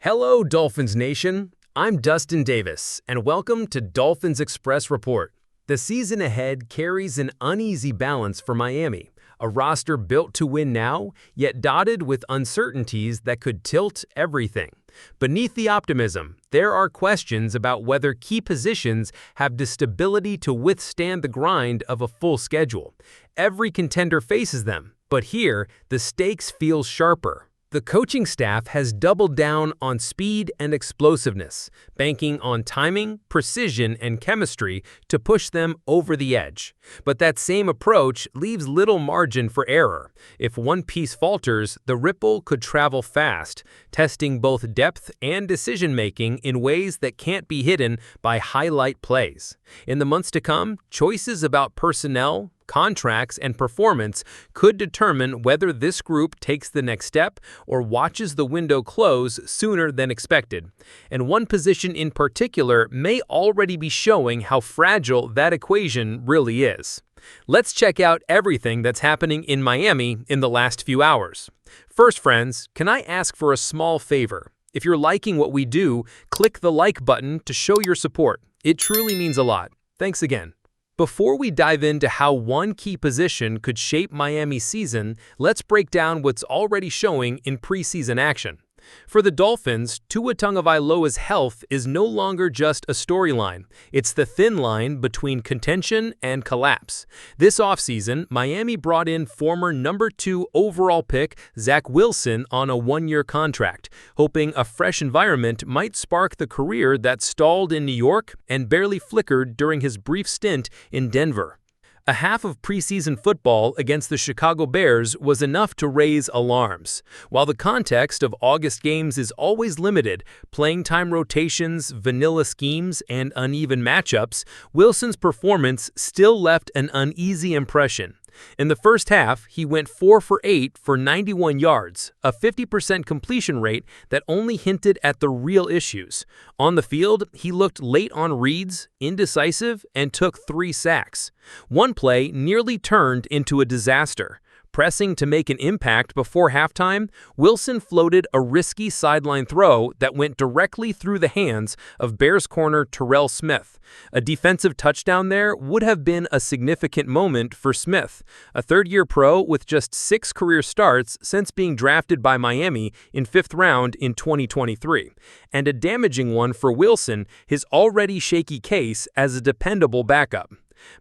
Hello, Dolphins Nation. I'm Dustin Davis, and welcome to Dolphins Express Report. The season ahead carries an uneasy balance for Miami, a roster built to win now, yet dotted with uncertainties that could tilt everything. Beneath the optimism, there are questions about whether key positions have the stability to withstand the grind of a full schedule. Every contender faces them, but here, the stakes feel sharper. The coaching staff has doubled down on speed and explosiveness, banking on timing, precision, and chemistry to push them over the edge. But that same approach leaves little margin for error. If one piece falters, the ripple could travel fast, testing both depth and decision-making in ways that can't be hidden by highlight plays. In the months to come, choices about personnel, contracts, and performance could determine whether this group takes the next step or watches the window close sooner than expected. And one position in particular may already be showing how fragile that equation really is. Let's check out everything that's happening in Miami in the last few hours. First, friends, can I ask for a small favor? If you're liking what we do, click the like button to show your support. It truly means a lot. Thanks again. Before we dive into how one key position could shape Miami's season, let's break down what's already showing in preseason action. For the Dolphins, Tua Tagovailoa's health is no longer just a storyline. It's the thin line between contention and collapse. This offseason, Miami brought in former number 2 overall pick Zach Wilson on a one-year contract, hoping a fresh environment might spark the career that stalled in New York and barely flickered during his brief stint in Denver. A half of preseason football against the Chicago Bears was enough to raise alarms. While the context of August games is always limited, playing time rotations, vanilla schemes, and uneven matchups, Wilson's performance still left an uneasy impression. In the first half, he went 4 for 8 for 91 yards, a 50% completion rate that only hinted at the real issues. On the field, he looked late on reads, indecisive, and took 3 sacks. One play nearly turned into a disaster. Pressing to make an impact before halftime, Wilson floated a risky sideline throw that went directly through the hands of Bears corner Terrell Smith. A defensive touchdown there would have been a significant moment for Smith, a third-year pro with just 6 career starts since being drafted by Miami in 5th round in 2023, and a damaging one for Wilson, his already shaky case as a dependable backup.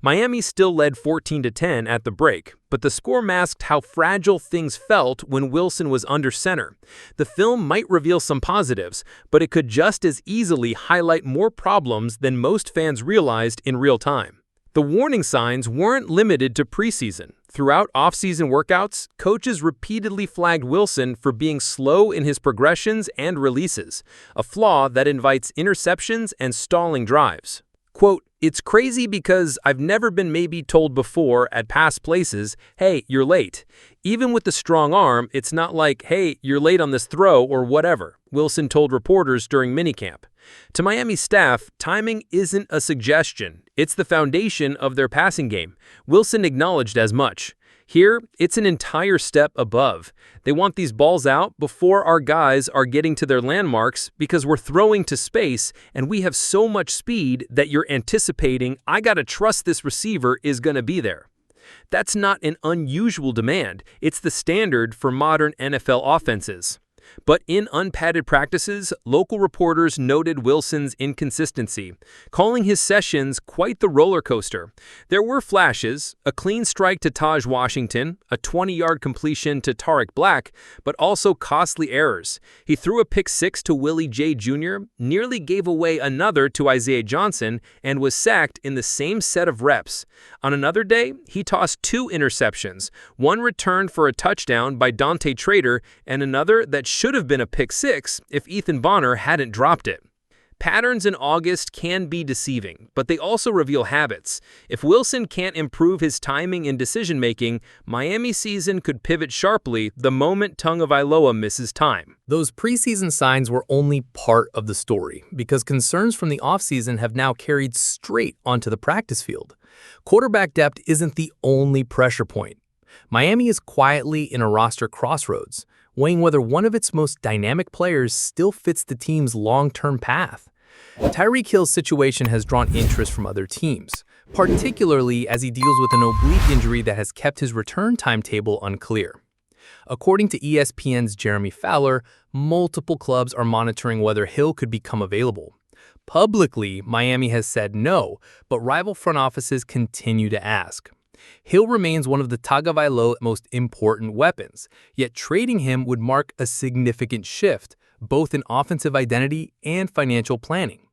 Miami still led 14-10 at the break, but the score masked how fragile things felt when Wilson was under center. The film might reveal some positives, but it could just as easily highlight more problems than most fans realized in real time. The warning signs weren't limited to preseason. Throughout off-season workouts, coaches repeatedly flagged Wilson for being slow in his progressions and releases, a flaw that invites interceptions and stalling drives. Quote, "It's crazy because I've never been maybe told before at past places, hey, you're late. Even with the strong arm, it's not like, hey, you're late on this throw or whatever," Wilson told reporters during minicamp. To Miami's staff, timing isn't a suggestion. It's the foundation of their passing game. Wilson acknowledged as much. Here, it's an entire step above. They want these balls out before our guys are getting to their landmarks because we're throwing to space and we have so much speed that you're anticipating, I gotta trust this receiver is gonna be there. That's not an unusual demand. It's the standard for modern NFL offenses. But in unpadded practices, local reporters noted Wilson's inconsistency, calling his sessions quite the roller coaster. There were flashes, a clean strike to Taj Washington, a 20-yard completion to Tyreek Hill, but also costly errors. He threw a pick-6 to Willie J. Jr., nearly gave away another to Isaiah Johnson, and was sacked in the same set of reps. On another day, he tossed 2 interceptions, one returned for a touchdown by Dante Trader and another that should have been a pick-6 if Ethan Bonner hadn't dropped it. Patterns in August can be deceiving, but they also reveal habits. If Wilson can't improve his timing and decision-making, Miami's season could pivot sharply the moment Tagovailoa misses time. Those preseason signs were only part of the story, because concerns from the offseason have now carried straight onto the practice field. Quarterback depth isn't the only pressure point. Miami is quietly in a roster crossroads. weighing whether one of its most dynamic players still fits the team's long-term path. Tyreek Hill's situation has drawn interest from other teams, particularly as he deals with an oblique injury that has kept his return timetable unclear. According to ESPN's Jeremy Fowler, multiple clubs are monitoring whether Hill could become available. Publicly, Miami has said no, but rival front offices continue to ask. Hill remains one of the Tagovailoa's most important weapons, yet trading him would mark a significant shift, both in offensive identity and financial planning.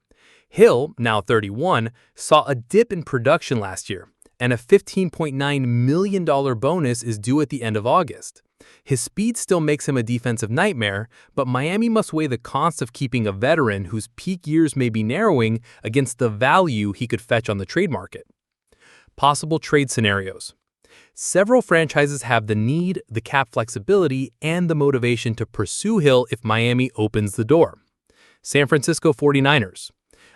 Hill, now 31, saw a dip in production last year, and a $15.9 million bonus is due at the end of August. His speed still makes him a defensive nightmare, but Miami must weigh the cost of keeping a veteran whose peak years may be narrowing against the value he could fetch on the trade market. Possible trade scenarios. Several franchises have the need, the cap flexibility, and the motivation to pursue Hill if Miami opens the door. San Francisco 49ers.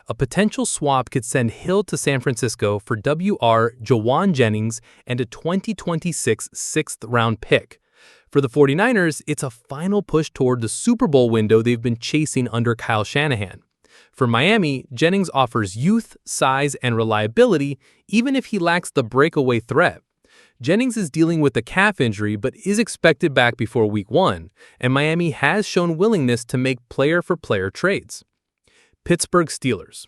A potential swap could send Hill to San Francisco for W.R. Jawan Jennings and a 2026 sixth-round pick. For the 49ers, it's a final push toward the Super Bowl window they've been chasing under Kyle Shanahan. For Miami, Jennings offers youth, size, and reliability, even if he lacks the breakaway threat. Jennings is dealing with a calf injury but is expected back before Week 1, and Miami has shown willingness to make player-for-player trades. Pittsburgh Steelers.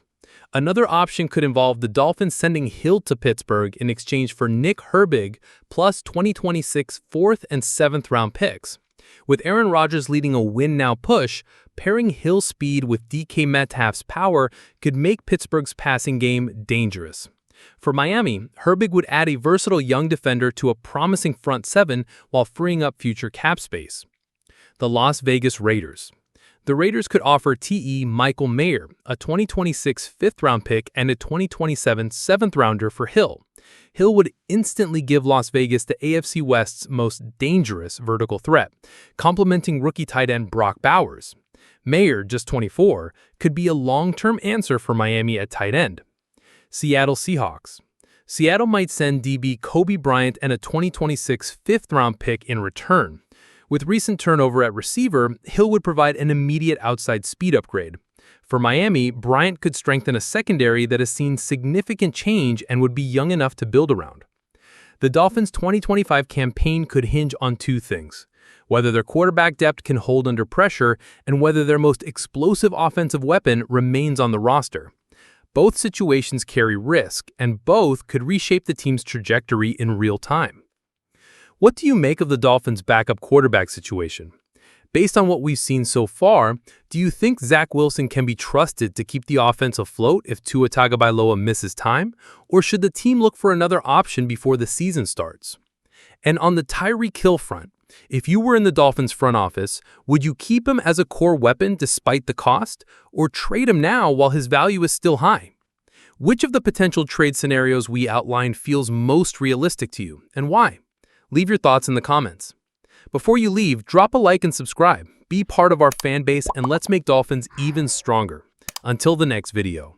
Another option could involve the Dolphins sending Hill to Pittsburgh in exchange for Nick Herbig plus 2026 4th and 7th round picks. With Aaron Rodgers leading a win-now push, pairing Hill's speed with DK Metcalf's power could make Pittsburgh's passing game dangerous. For Miami, Herbig would add a versatile young defender to a promising front seven while freeing up future cap space. The Las Vegas Raiders. The Raiders could offer T.E. Michael Mayer, a 2026 fifth-round pick and a 2027 seventh-rounder for Hill. Hill would instantly give Las Vegas the AFC West's most dangerous vertical threat, complementing rookie tight end Brock Bowers. Mayer, just 24, could be a long-term answer for Miami at tight end. Seattle Seahawks. Seattle might send DB Kobe Bryant and a 2026 fifth-round pick in return. With recent turnover at receiver, Hill would provide an immediate outside speed upgrade. For Miami, Bryant could strengthen a secondary that has seen significant change and would be young enough to build around. The Dolphins' 2025 campaign could hinge on two things: whether their quarterback depth can hold under pressure and whether their most explosive offensive weapon remains on the roster. Both situations carry risk, and both could reshape the team's trajectory in real time. What do you make of the Dolphins' backup quarterback situation? Based on what we've seen so far, do you think Zach Wilson can be trusted to keep the offense afloat if Tua Tagovailoa misses time, or should the team look for another option before the season starts? And on the Tyreek Hill front, if you were in the Dolphins front office, would you keep him as a core weapon despite the cost, or trade him now while his value is still high? Which of the potential trade scenarios we outlined feels most realistic to you, and why? Leave your thoughts in the comments. Before you leave, drop a like and subscribe. Be part of our fan base, and let's make Dolphins even stronger. Until the next video.